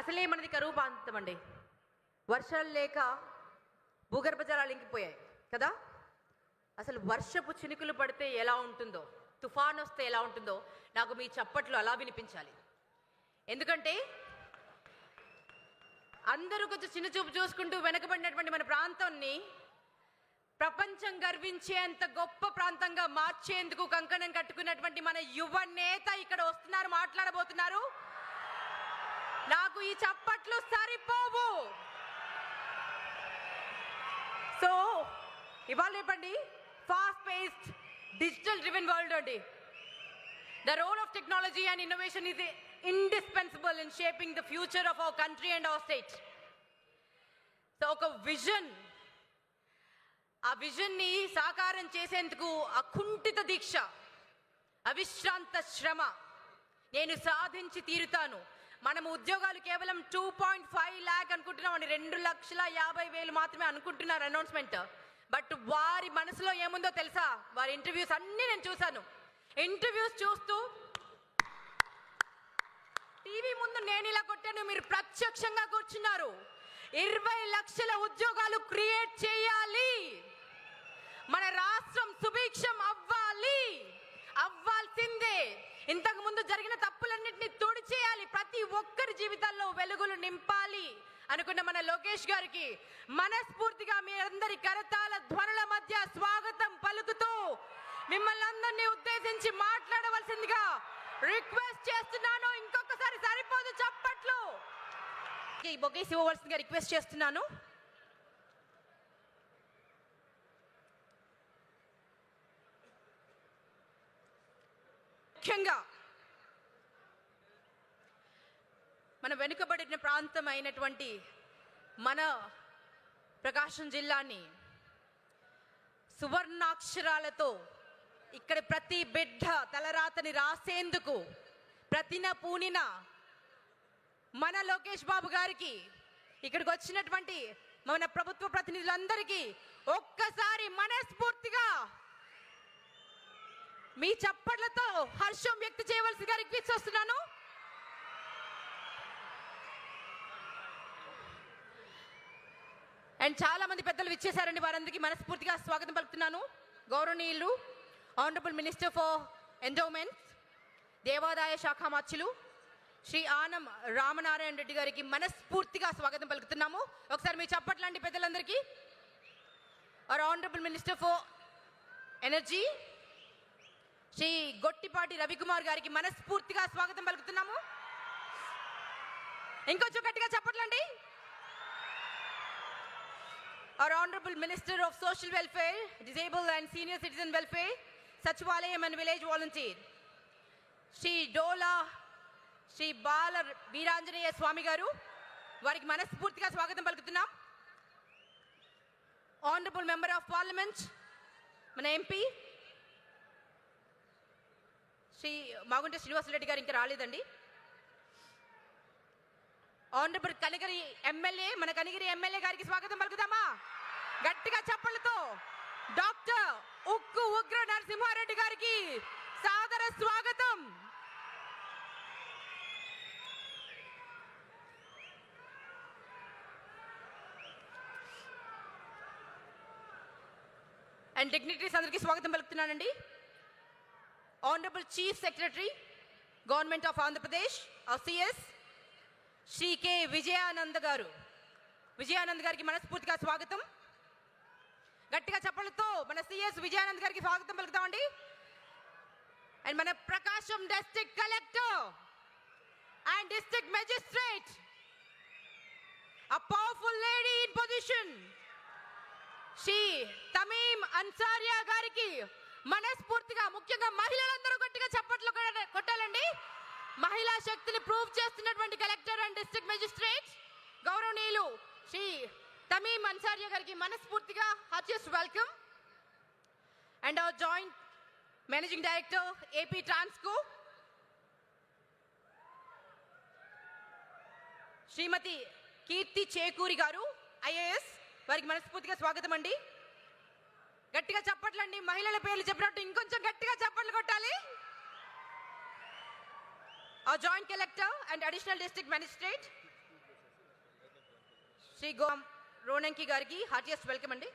అసలే మనది కరువు ప్రాంతం అండి. వర్షాలు లేక భూగర్భ జలాలు ఇంకిపోయాయి కదా. అసలు వర్షపు చినుకులు పడితే ఎలా ఉంటుందో, తుఫాన్ వస్తే ఎలా ఉంటుందో నాకు మీ చప్పట్లు అలా వినిపించాలి. ఎందుకంటే అందరూ కొంచెం చిన్న చూపు చూసుకుంటూ వెనకబడినటువంటి మన ప్రాంతాన్ని ప్రపంచం గర్వించేంత గొప్ప ప్రాంతంగా మార్చేందుకు కంకణం కట్టుకున్నటువంటి మన యువ నేత ఇక్కడ వస్తున్నారు, మాట్లాడబోతున్నారు. నాకు ఈ చప్పట్లు సరిపోవు. సో ఇవాళ రేపండి fast paced digital driven world అండి. The role of technology and innovation is indispensable in shaping the future of our country and our state. So ఒక విజన్, ఆ విజన్ని సాకారం చేసేందుకు అకుంఠిత దీక్ష, అవిశ్రాంత శ్రమ, నేను సాధించి తీరుతాను. మనము ఉద్యోగాలు కేవలం 2.5 lakh అనుకుంటున్నామండి, 2,50,000 మాత్రమే అనుకుంటున్నారు అనౌన్స్మెంట్. బట్ వారి మనసులో ఏముందో తెలుసా? వారి ఇంటర్వ్యూస్ అన్నీ నేను చూశాను. ఇంటర్వ్యూస్ చూస్తూ టీవీ ముందు నేను ఇలా కొట్టాను, మీరు ప్రత్యక్షంగా కూర్చున్నారు. 20 లక్షల ఉద్యోగాలు క్రియేట్ చేయాలి, మన రాష్ట్రం సుభిక్షం అవ్వాలి, అవ్వాల్సిందే. ఇంతకు ముందు జరిగిన తప్పులన్నింటినీ తుడిచేయాలి, ప్రతి ఒక్కరి జీవితాల్లో వెలుగులు నింపాలి అనుకున్న మన లోకేష్ గారికి మనస్ఫూర్తిగా మీ అందరి కరతాళ ధ్వనుల మధ్య స్వాగతం పలుకుతూ మిమ్మల్ని అందరినీ ఉద్దేశించి మాట్లాడవలసిందిగా రిక్వెస్ట్ చేస్తున్నాను. ఇంకొకసారి సరిపోదు చప్పట్లు. ఈ బొకేస్ ఇవ్వవలసిందిగా రిక్వెస్ట్ చేస్తున్నాను. ముఖ్యంగా మన వెనుకబడిన ప్రాంతం అయినటువంటి మన ప్రకాశం జిల్లాని సువర్ణాక్షరాలతో ఇక్కడ ప్రతి బిడ్డ తలరాతని రాసేందుకు ప్రతిన పూనిన మన లోకేష్ బాబు గారికి, ఇక్కడికి వచ్చినటువంటి మన ప్రభుత్వ ప్రతినిధులందరికీ ఒక్కసారి మనస్ఫూర్తిగా మీ చప్పట్లతో హర్షం వ్యక్తం చేయవలసిగా రిక్వెస్ట్ చేస్తున్నాను. అండ్ చాలా మంది పెద్దలు ఇచ్చేసారండి, వారందరికీ మనస్ఫూర్తిగా స్వాగతం పలుకుతున్నాను. గౌరవనీయులు ఆనరబుల్ మినిస్టర్ ఫర్ ఎండోమెంట్స్, దేవాదాయ శాఖ మంత్రులు శ్రీ ఆనం రామనారాయణ రెడ్డి గారికి మనస్ఫూర్తిగా స్వాగతం పలుకుతున్నాము. ఒకసారి మీ చప్పట్లాంటి పెద్దలందరికీ. Our honourable minister for energy Shri Gottipati Ravikumar గారికి మనస్ఫూర్తిగా స్వాగతం పలుకుతున్నాము. ఇంకొంచెం గట్టిగా చప్పట్లండి. Our Honorable Minister of Social Welfare, Disabled and Senior Citizen Welfare, Sachivalayam and Village Volunteer, Shri Dola, Shri Bala Veeranjaneya Swami Garu, variki manaspurtiga swagatam palikutunnam. Honorable Member of Parliament, mana MP, Shri Magunta Srinivas Reddy garu inka raledandi. Honourable Kanigiri MLA, మన Kanigiri MLA గారికి స్వాగతం పలుకుదామా గట్టిగా చప్పలతో. Doctor ఉక్కు ఉగ్ర నరసింహారెడ్డి గారికి సాదర స్వాగతం. And dignitaries అందరికీ స్వాగతం పలుకుతున్నానండి. Honourable chief secretary government of Andhra Pradesh CS Shri K Vijayanand garu, Vijayanand గారికి మనస్ఫూర్తిగా స్వాగతం. గట్టిగా చప్పలతో మన సిఎస్ విజయానంద్ గారికి స్వాగతం పలుకుతామండి. అండ్ మన Prakasam district collector and district magistrate, a powerful lady in position, Shri Tamim Ansariya గారికి మనస్ఫూర్తిగా, ముఖ్యంగా మహిళలందరూ గట్టిగా చప్పట్లు కొట్టాలండి. మహిళా శక్తిని ప్రూవ్ చేస్తున్నటువంటి కలెక్టర్ అండ్ డిస్ట్రిక్ట్ మెజిస్ట్రేట్ గౌరవనీయులు శ్రీ తమీమ్ అన్సారియా గారికి మనస్ఫూర్తిగా heartiest welcome. And our joint managing director AP Transco Shrimati Kirti Chekuri garu IAS, వారికి మనస్ఫూర్తిగా స్వాగతం అండి. గట్టిగా చప్పట్లండి. మహిళల పేర్లు చెప్పినట్టు ఇంకొంచెం గట్టిగా చప్పట్లు కొట్టాలి. Our Joint Collector and Additional District Magistrate Shri గోమ్ Ronanki గారికి హార్టియస్ట్ వెల్కమ్ అండి.